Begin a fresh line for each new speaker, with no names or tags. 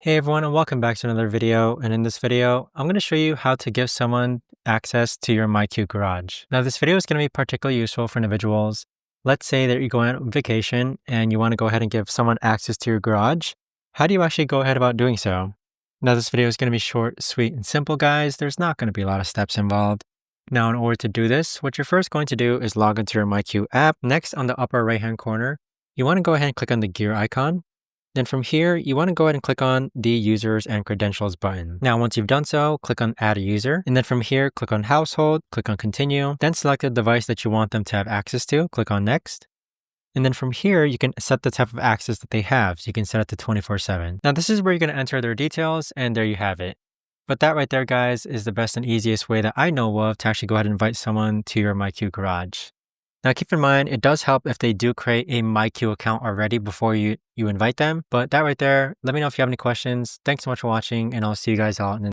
Hey everyone, and welcome back to another video. And in this video, I'm going to show you how to give someone access to your myQ garage. Now, this video is going to be particularly useful for individuals. Let's say that you're going on vacation and you want to go ahead and give someone access to your garage. How do you actually go ahead about doing so? Now, this video is going to be short, sweet, and simple, guys. There's not going to be a lot of steps involved. Now, in order to do this, what you're first going to do is log into your myQ app. Next, on the upper right-hand corner, you want to go ahead and click on the gear icon. Then from here, you want to go ahead and click on the users and credentials button. Now, once you've done so, click on add a user. And then from here, click on household, click on continue, then select the device that you want them to have access to, click on next. And then from here, you can set the type of access that they have. So you can set it to 24/7. Now, this is where you're going to enter their details, and there you have it. But that right there, guys, is the best and easiest way that I know of to actually go ahead and invite someone to your myQ garage. Now, keep in mind, it does help if they do create a myQ account already before you invite them. But that right there, let me know if you have any questions. Thanks so much for watching, and I'll see you guys all in the